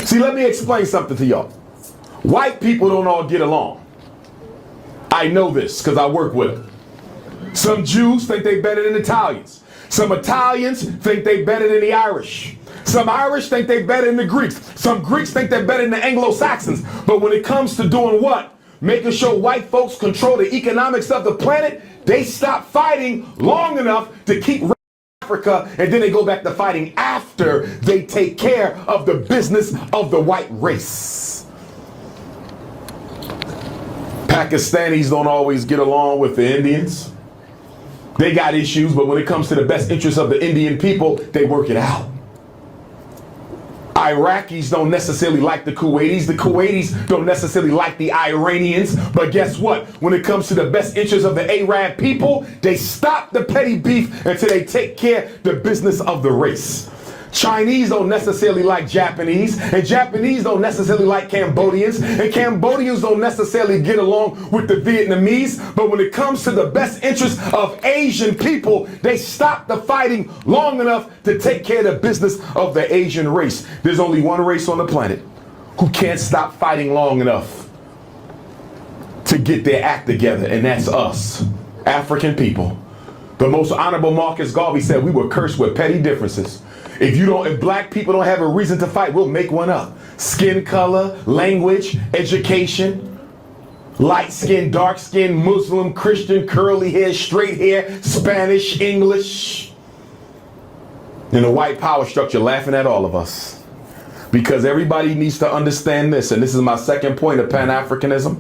See, let me explain something to y'all. White people don't all get along. I know this because I work with them. Some Jews think they better than Italians. Some Italians think they better than the Irish. Some Irish think they better than the Greeks. Some Greeks think they're better than the Anglo-Saxons. But when it comes to doing what? Making sure white folks control the economics of the planet, they stop fighting long enough to keep Africa, and then they go back to fighting after they take care of the business of the white race. Pakistanis don't always get along with the Indians. They got issues, but when it comes to the best interests of the Indian people, they work it out. Iraqis don't necessarily like the Kuwaitis. The Kuwaitis don't necessarily like the Iranians. But guess what? When it comes to the best interests of the Arab people, they stop the petty beef until they take care of the business of the race. Chinese don't necessarily like Japanese, and Japanese don't necessarily like Cambodians, and Cambodians don't necessarily get along with the Vietnamese. But when it comes to the best interests of Asian people, they stop the fighting long enough to take care of the business of the Asian race. There's only one race on the planet who can't stop fighting long enough to get their act together, and that's us, African people. The most honorable Marcus Garvey said we were cursed with petty differences. If black people don't have a reason to fight, we'll make one up. Skin color, language, education, light skin, dark skin, Muslim, Christian, curly hair, straight hair, Spanish, English. And the white power structure laughing at all of us. Because everybody needs to understand this, and this is my second point of Pan-Africanism.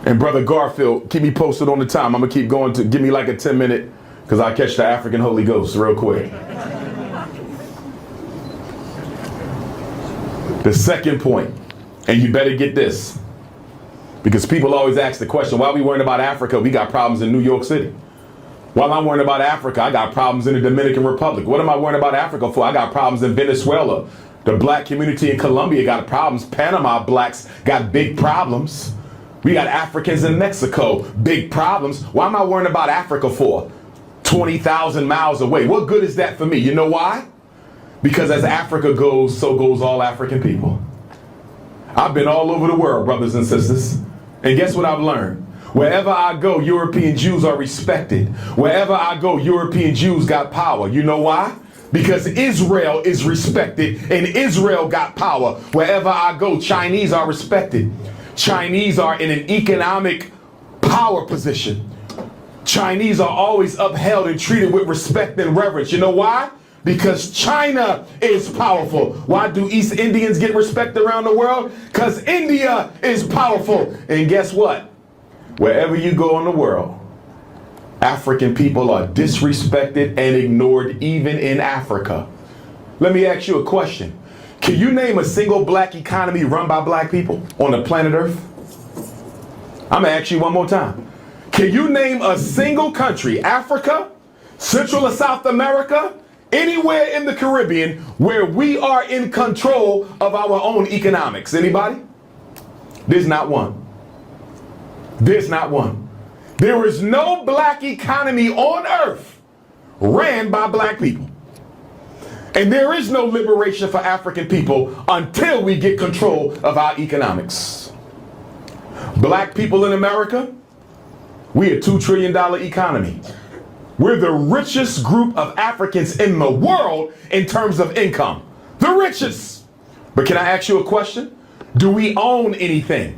And Brother Garfield, keep me posted on the time. I'm going to keep going to give me like a 10-minute, because I'll catch the African Holy Ghost real quick. The second point, and you better get this, because people always ask the question, why are we worrying about Africa? We got problems in New York City. While I'm worrying about Africa, I got problems in the Dominican Republic. What am I worrying about Africa for? I got problems in Venezuela. The black community in Colombia got problems. Panama blacks got big problems. We got Africans in Mexico, big problems. Why am I worrying about Africa for? 20,000 miles away. What good is that for me? You know why? Because as Africa goes, so goes all African people. I've been all over the world, brothers and sisters. And guess what I've learned? Wherever I go, European Jews are respected. Wherever I go, European Jews got power. You know why? Because Israel is respected and Israel got power. Wherever I go, Chinese are respected. Chinese are in an economic power position. Chinese are always upheld and treated with respect and reverence. You know why? Because China is powerful. Why do East Indians get respect around the world? Because India is powerful. And guess what? Wherever you go in the world, African people are disrespected and ignored, even in Africa. Let me ask you a question. Can you name a single black economy run by black people on the planet Earth? I'm going to ask you one more time. Can you name a single country, Africa, Central or South America, anywhere in the Caribbean, where we are in control of our own economics? Anybody? There's not one. There's not one. There is no black economy on earth ran by black people. And there is no liberation for African people until we get control of our economics. Black people in America, we're a $2 trillion economy. We're the richest group of Africans in the world in terms of income. The richest. But can I ask you a question? Do we own anything?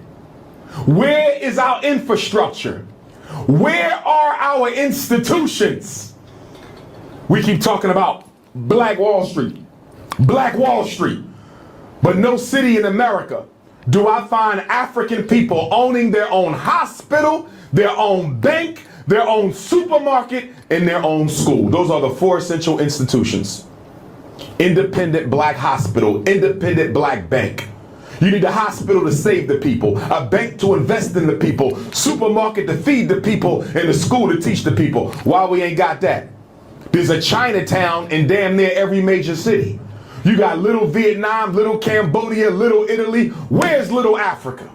Where is our infrastructure? Where are our institutions? We keep talking about Black Wall Street, Black Wall Street, but no city in America do I find African people owning their own hospital, their own bank, their own supermarket, and their own school. Those are the 4 essential institutions. Independent black hospital, independent black bank. You need a hospital to save the people, a bank to invest in the people, supermarket to feed the people, and a school to teach the people. Why we ain't got that? There's a Chinatown in damn near every major city. You got little Vietnam, little Cambodia, little Italy. Where's little Africa?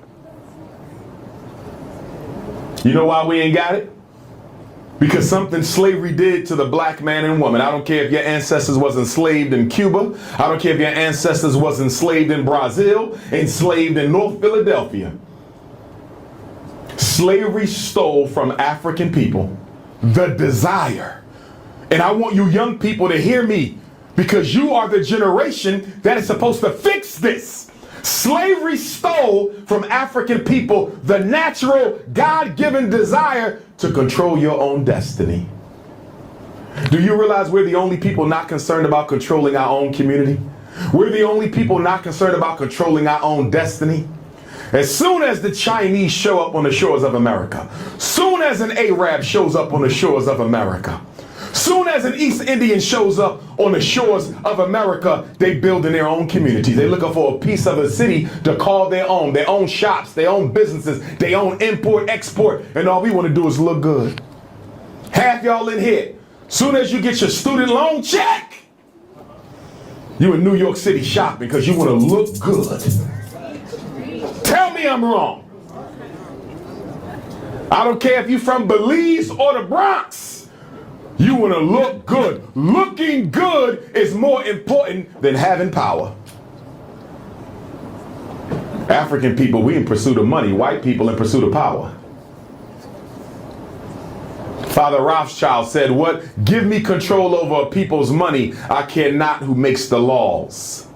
You know why we ain't got it? Because something slavery did to the black man and woman. I don't care if your ancestors was enslaved in Cuba. I don't care if your ancestors was enslaved in Brazil, enslaved in North Philadelphia. Slavery stole from African people the desire. And I want you young people to hear me, because you are the generation that is supposed to fix this. Slavery stole from African people the natural, God-given desire to control your own destiny. Do you realize we're the only people not concerned about controlling our own community? We're the only people not concerned about controlling our own destiny. As soon as the Chinese show up on the shores of America, soon as an Arab shows up on the shores of America, soon as an East Indian shows up on the shores of America, they build in their own communities. They're looking for a piece of a city to call their own shops, their own businesses, their own import, export, and all we want to do is look good. Half y'all in here, soon as you get your student loan check, you in New York City shopping because you want to look good. Tell me I'm wrong. I don't care if you're from Belize or the Bronx. You want to look good. Looking good is more important than having power. African people, we in pursuit of money. White people in pursuit of power. Father Rothschild said, "What? Give me control over people's money. I care not who makes the laws."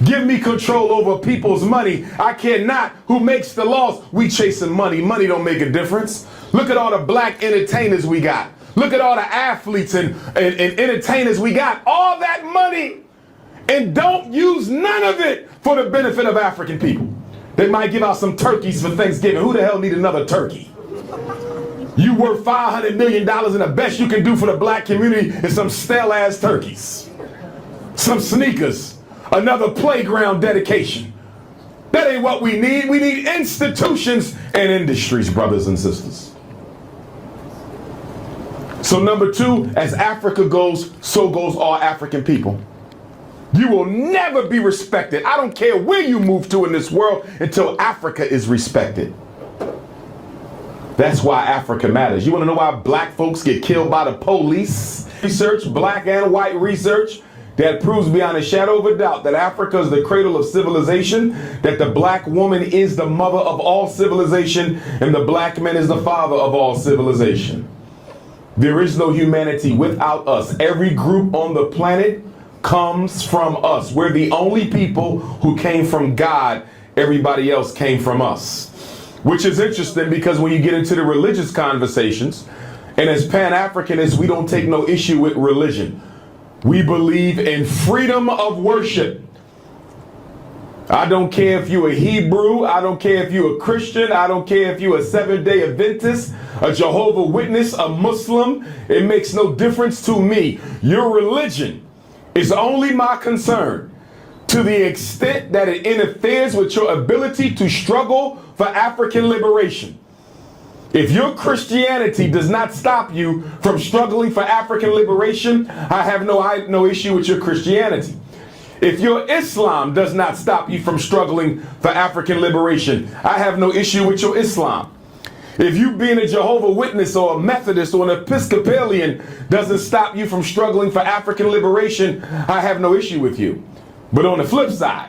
Give me control over people's money. I care not who makes the laws. We chasing money. Money don't make a difference. Look at all the black entertainers we got. Look at all the athletes and entertainers we got. All that money, and don't use none of it for the benefit of African people. They might give out some turkeys for Thanksgiving. Who the hell need another turkey? You worth $500 million, and the best you can do for the black community is some stale-ass turkeys. Some sneakers. Another playground dedication. That ain't what we need. We need institutions and industries, brothers and sisters. So number two, as Africa goes, so goes all African people. You will never be respected. I don't care where you move to in this world until Africa is respected. That's why Africa matters. You want to know why black folks get killed by the police? Research, black and white research, that proves beyond a shadow of a doubt that Africa is the cradle of civilization, that the black woman is the mother of all civilization, and the black man is the father of all civilization. There is no humanity without us. Every group on the planet comes from us. We're the only people who came from God. Everybody else came from us. Which is interesting, because when you get into the religious conversations, and as Pan-Africanists, we don't take no issue with religion. We believe in freedom of worship. I don't care if you're a Hebrew. I don't care if you're a Christian. I don't care if you're a Seventh-day Adventist, a Jehovah's Witness, a Muslim. It makes no difference to me. Your religion is only my concern to the extent that it interferes with your ability to struggle for African liberation. If your Christianity does not stop you from struggling for African liberation, I have no issue with your Christianity. If your Islam does not stop you from struggling for African liberation, I have no issue with your Islam. If you being a Jehovah's Witness or a Methodist or an Episcopalian doesn't stop you from struggling for African liberation, I have no issue with you. But on the flip side,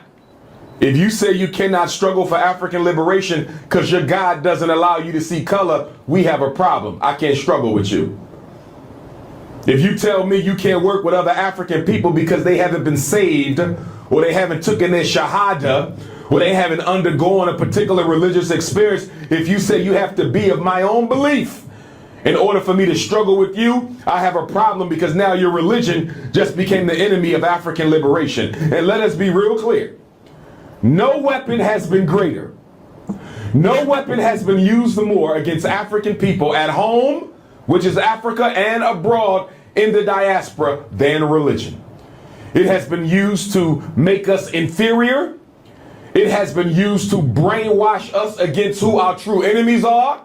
if you say you cannot struggle for African liberation because your God doesn't allow you to see color, we have a problem. I can't struggle with you. If you tell me you can't work with other African people because they haven't been saved, or they haven't taken their shahada, or they haven't undergone a particular religious experience, if you say you have to be of my own belief in order for me to struggle with you, I have a problem, because now your religion just became the enemy of African liberation. And let us be real clear. No weapon has been greater. No weapon has been used more against African people at home, which is Africa, and abroad in the diaspora, than religion. It has been used to make us inferior. It has been used to brainwash us against who our true enemies are.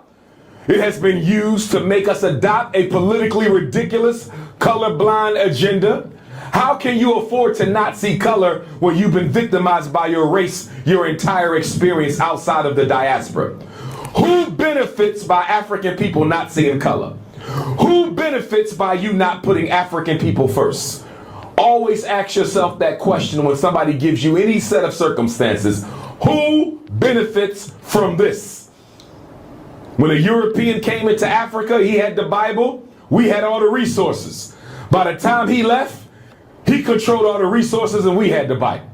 It has been used to make us adopt a politically ridiculous colorblind agenda. How can you afford to not see color when you've been victimized by your race your entire experience outside of the diaspora? Who benefits by African people not seeing color? Who benefits by you not putting African people first? Always ask yourself that question when somebody gives you any set of circumstances. Who benefits from this? When a European came into Africa, he had the Bible, we had all the resources. By the time he left, he controlled all the resources and we had the Bible.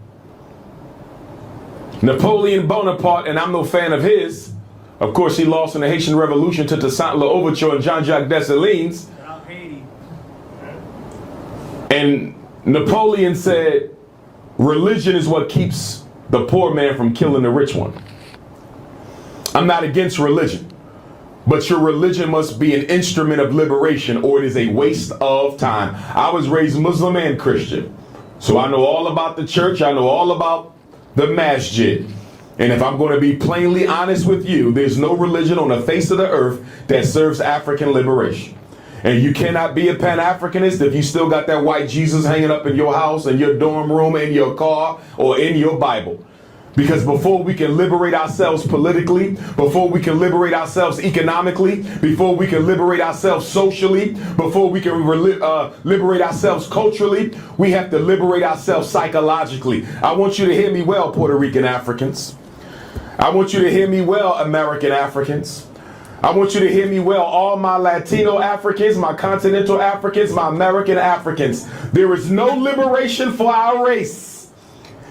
Napoleon Bonaparte, and I'm no fan of his, of course he lost in the Haitian Revolution to Toussaint L'Ouverture and Jean-Jacques Dessalines. And Napoleon said, religion is what keeps the poor man from killing the rich one. I'm not against religion, but your religion must be an instrument of liberation or it is a waste of time. I was raised Muslim and Christian, so I know all about the church. I know all about the masjid. And if I'm going to be plainly honest with you, there's no religion on the face of the earth that serves African liberation. And you cannot be a Pan-Africanist if you still got that white Jesus hanging up in your house, in your dorm room, in your car, or in your Bible. Because before we can liberate ourselves politically, before we can liberate ourselves economically, before we can liberate ourselves socially, before we can liberate ourselves culturally, we have to liberate ourselves psychologically. I want you to hear me well, Puerto Rican Africans. I want you to hear me well, American Africans. I want you to hear me well, all my Latino Africans, my continental Africans, my American Africans. There is no liberation for our race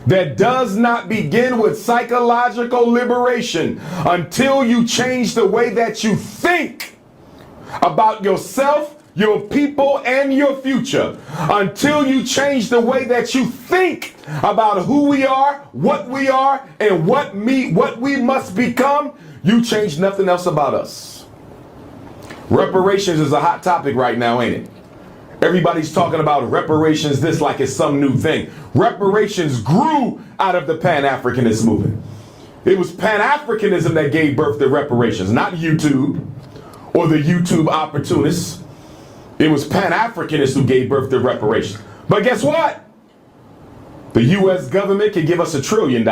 that does not begin with psychological liberation until you change the way that you think about yourself, your people, and your future. Until you change the way that you think about who we are, and what we must become, you change nothing else about us. Reparations is a hot topic right now, ain't it? Everybody's talking about reparations this like it's some new thing. Reparations grew out of the Pan-Africanist movement. It was Pan-Africanism that gave birth to reparations, not YouTube or the YouTube opportunists. It was Pan-Africanists who gave birth to reparations. But guess what? The U.S. government could give us $1 trillion.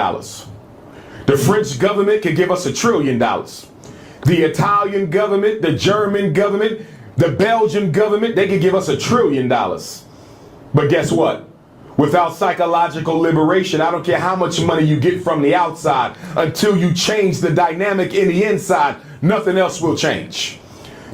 The French government could give us $1 trillion. The Italian government, the German government, the Belgian government, they could give us $1 trillion. But guess what? Without psychological liberation, I don't care how much money you get from the outside, until you change the dynamic in the inside, nothing else will change.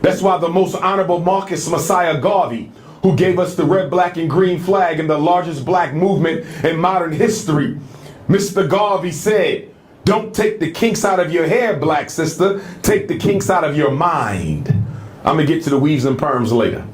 That's why the most honorable Marcus Messiah Garvey, who gave us the red, black, and green flag and the largest black movement in modern history, Mr. Garvey said, don't take the kinks out of your hair, black sister. Take the kinks out of your mind. I'm going to get to the weaves and perms later.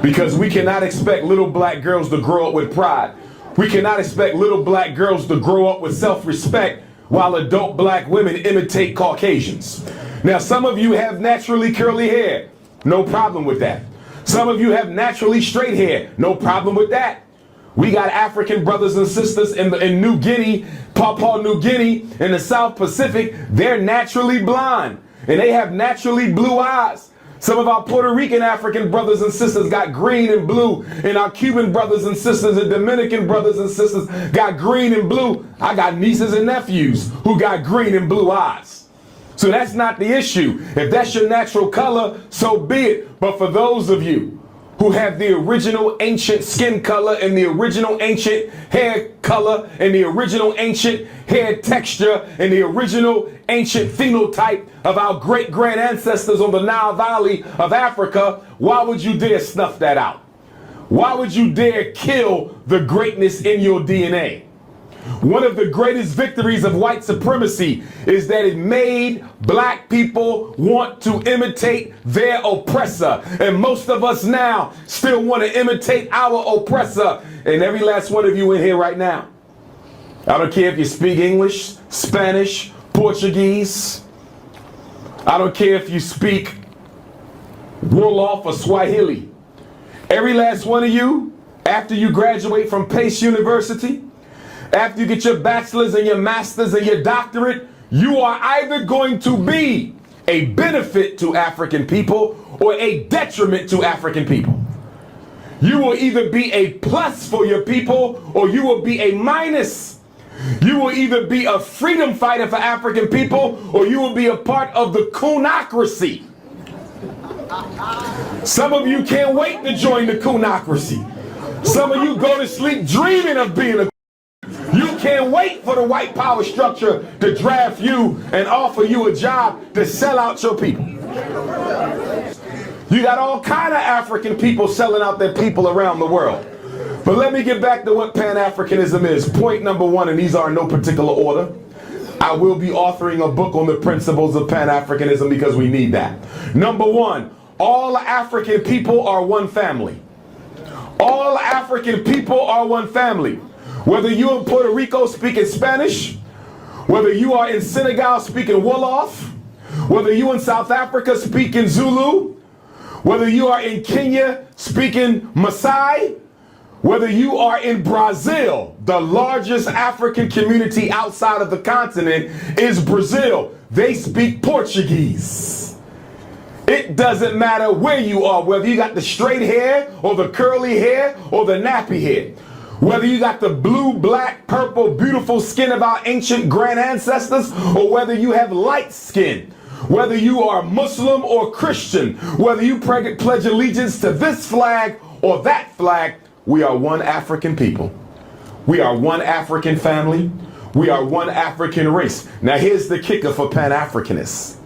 Because we cannot expect little black girls to grow up with pride. We cannot expect little black girls to grow up with self-respect while adult black women imitate Caucasians. Now, some of you have naturally curly hair. No problem with that. Some of you have naturally straight hair. No problem with that. We got African brothers and sisters in New Guinea, Papua New Guinea, in the South Pacific. They're naturally blonde, and they have naturally blue eyes. Some of our Puerto Rican African brothers and sisters got green and blue, and our Cuban brothers and sisters and Dominican brothers and sisters got green and blue. I got nieces and nephews who got green and blue eyes. So that's not the issue. If that's your natural color, so be it. But for those of you who have the original ancient skin color and the original ancient hair color and the original ancient hair texture and the original ancient phenotype of our great-grand ancestors on the Nile Valley of Africa, why would you dare snuff that out? Why would you dare kill the greatness in your DNA? One of the greatest victories of white supremacy is that it made black people want to imitate their oppressor. And most of us now still want to imitate our oppressor. And every last one of you in here right now, I don't care if you speak English, Spanish, Portuguese. I don't care if you speak Wolof or Swahili. Every last one of you, after you graduate from Pace University, after you get your bachelor's and your master's and your doctorate, you are either going to be a benefit to African people or a detriment to African people. You will either be a plus for your people or you will be a minus. You will either be a freedom fighter for African people or you will be a part of the coonocracy. Some of you can't wait to join the coonocracy. Some of you go to sleep dreaming of being a. You can't wait for the white power structure to draft you and offer you a job to sell out your people. You got all kind of African people selling out their people around the world. But let me get back to what Pan-Africanism is. Point number one, and these are in no particular order. I will be authoring a book on the principles of Pan-Africanism because we need that. Number one, all African people are one family. All African people are one family. Whether you in Puerto Rico speaking Spanish, whether you are in Senegal speaking Wolof, whether you in South Africa speaking Zulu, whether you are in Kenya speaking Maasai, whether you are in Brazil, the largest African community outside of the continent is Brazil. They speak Portuguese. It doesn't matter where you are, whether you got the straight hair or the curly hair or the nappy hair. Whether you got the blue, black, purple, beautiful skin of our ancient grand ancestors, or whether you have light skin, whether you are Muslim or Christian, whether you pledge allegiance to this flag or that flag, we are one African people. We are one African family. We are one African race. Now here's the kicker for Pan-Africanists.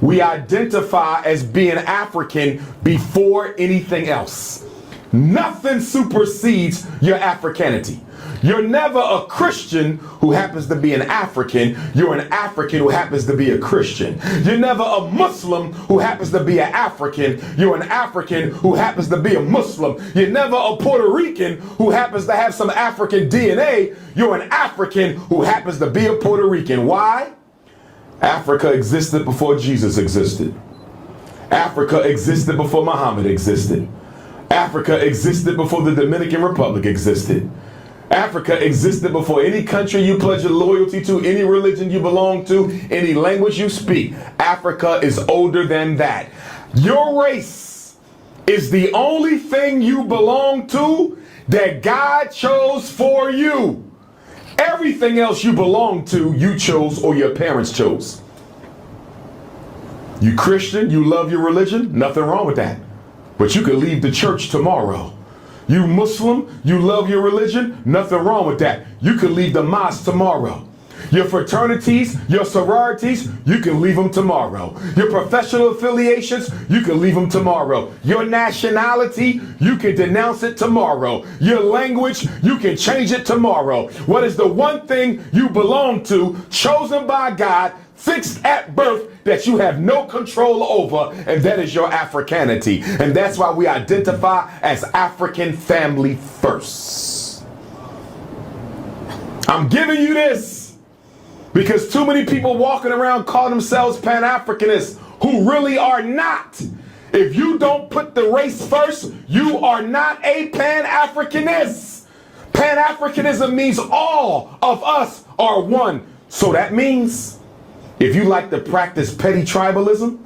We identify as being African before anything else. Nothing supersedes your Africanity. You're never a Christian who happens to be an African. You're an African who happens to be a Christian. You're never a Muslim who happens to be an African. You're an African who happens to be a Muslim. You're never a Puerto Rican who happens to have some African DNA. You're an African who happens to be a Puerto Rican. Why? Africa existed before Jesus existed. Africa existed before Muhammad existed. Africa existed before the Dominican Republic existed. Africa existed before any country you pledge your loyalty to, any religion you belong to, any language you speak. Africa is older than that. Your race is the only thing you belong to that God chose for you. Everything else you belong to, you chose or your parents chose. You Christian, you love your religion, nothing wrong with that. But you could leave the church tomorrow. You Muslim, you love your religion, nothing wrong with that. You could leave the mosque tomorrow. Your fraternities, your sororities, you can leave them tomorrow. Your professional affiliations, you can leave them tomorrow. Your nationality, you can denounce it tomorrow. Your language, you can change it tomorrow. What is the one thing you belong to, chosen by God, fixed at birth, that you have no control over, and that is your Africanity. And that's why we identify as African family first. I'm giving you this because too many people walking around call themselves Pan-Africanists who really are not. If you don't put the race first, you are not a Pan-Africanist. Pan-Africanism means all of us are one. So that means if you like to practice petty tribalism,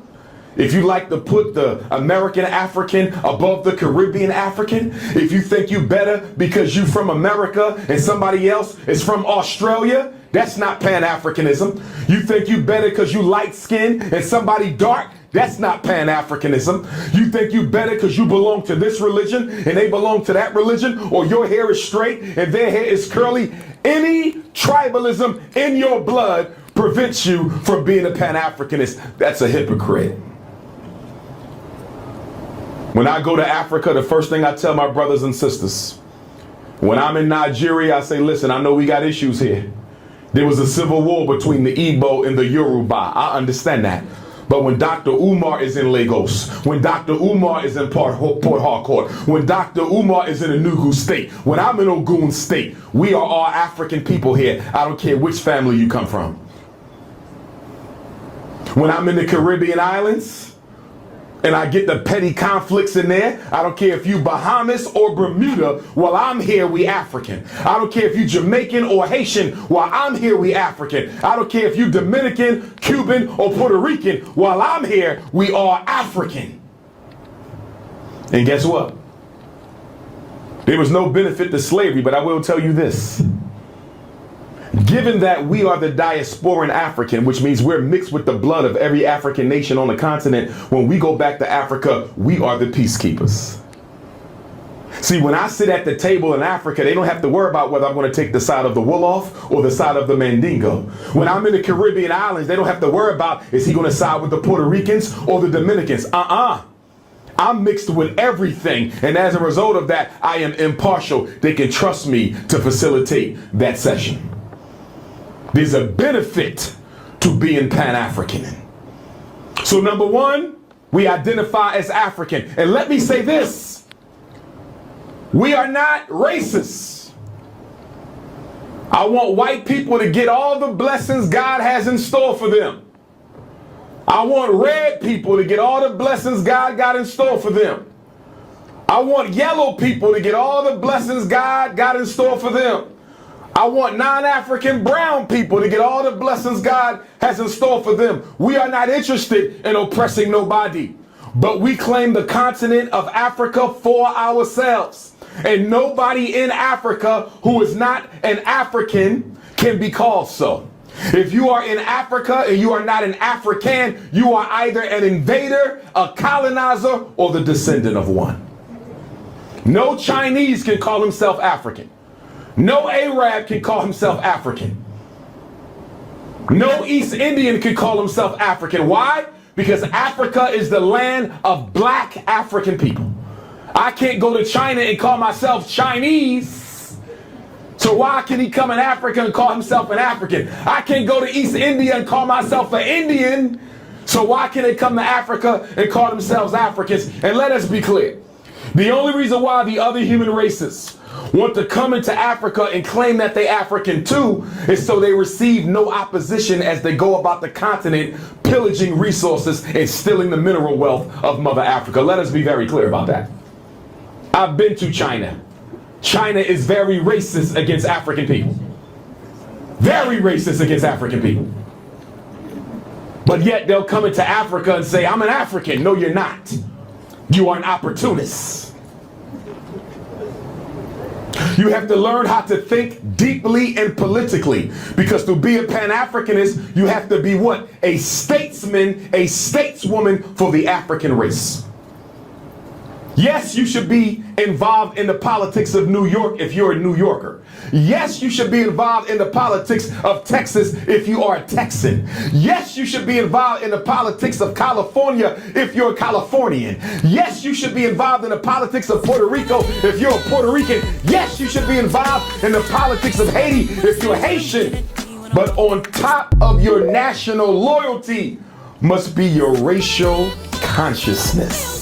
if you like to put the American African above the Caribbean African, if you think you better because you from America and somebody else is from Australia, that's not Pan-Africanism. You think you better because you light skinned and somebody dark, that's not Pan-Africanism. You think you better because you belong to this religion and they belong to that religion, or your hair is straight and their hair is curly. Any tribalism in your blood prevents you from being a Pan-Africanist. That's a hypocrite. When I go to Africa, the first thing I tell my brothers and sisters, when I'm in Nigeria, I say, listen, I know we got issues here. There was a civil war between the Igbo and the Yoruba. I understand that. But when Dr. Umar is in Lagos, when Dr. Umar is in Port Harcourt, when Dr. Umar is in Enugu State, when I'm in Ogun State, we are all African people here. I don't care which family you come from. When I'm in the Caribbean islands, and I get the petty conflicts in there, I don't care if you Bahamas or Bermuda, while I'm here, we African. I don't care if you Jamaican or Haitian, while I'm here, we African. I don't care if you Dominican, Cuban, or Puerto Rican, while I'm here, we are African. And guess what? There was no benefit to slavery, but I will tell you this. Given that we are the diasporan African, which means we're mixed with the blood of every African nation on the continent, when we go back to Africa, we are the peacekeepers. See, when I sit at the table in Africa, they don't have to worry about whether I'm going to take the side of the Wolof or the side of the Mandingo. When I'm in the Caribbean islands, they don't have to worry about, is he going to side with the Puerto Ricans or the Dominicans? I'm mixed with everything. And as a result of that, I am impartial. They can trust me to facilitate that session. There's a benefit to being Pan-African. So number one, we identify as African. And let me say this. We are not racist. I want white people to get all the blessings God has in store for them. I want red people to get all the blessings God got in store for them. I want yellow people to get all the blessings God got in store for them. I want non-African brown people to get all the blessings God has in store for them. We are not interested in oppressing nobody, but we claim the continent of Africa for ourselves. And nobody in Africa who is not an African can be called so. If you are in Africa and you are not an African, you are either an invader, a colonizer, or the descendant of one. No Chinese can call himself African. No Arab can call himself African. No East Indian can call himself African. Why? Because Africa is the land of black African people. I can't go to China and call myself Chinese. So why can he come in Africa and call himself an African? I can't go to East India and call myself an Indian. So why can they come to Africa and call themselves Africans? And let us be clear. The only reason why the other human races want to come into Africa and claim that they're African too is so they receive no opposition as they go about the continent pillaging resources and stealing the mineral wealth of Mother Africa. Let us be very clear about that. I've been to China. China is very racist against African people. Very racist against African people. But yet they'll come into Africa and say, I'm an African. No, you're not. You are an opportunist. You have to learn how to think deeply and politically, because to be a Pan-Africanist, you have to be what? A statesman, a stateswoman for the African race. Yes, you should be involved in the politics of New York if you're a New Yorker. Yes, you should be involved in the politics of Texas if you are a Texan. Yes, you should be involved in the politics of California if you're a Californian. Yes, you should be involved in the politics of Puerto Rico if you're a Puerto Rican. Yes, you should be involved in the politics of Haiti if you're Haitian. But on top of your national loyalty must be your racial consciousness.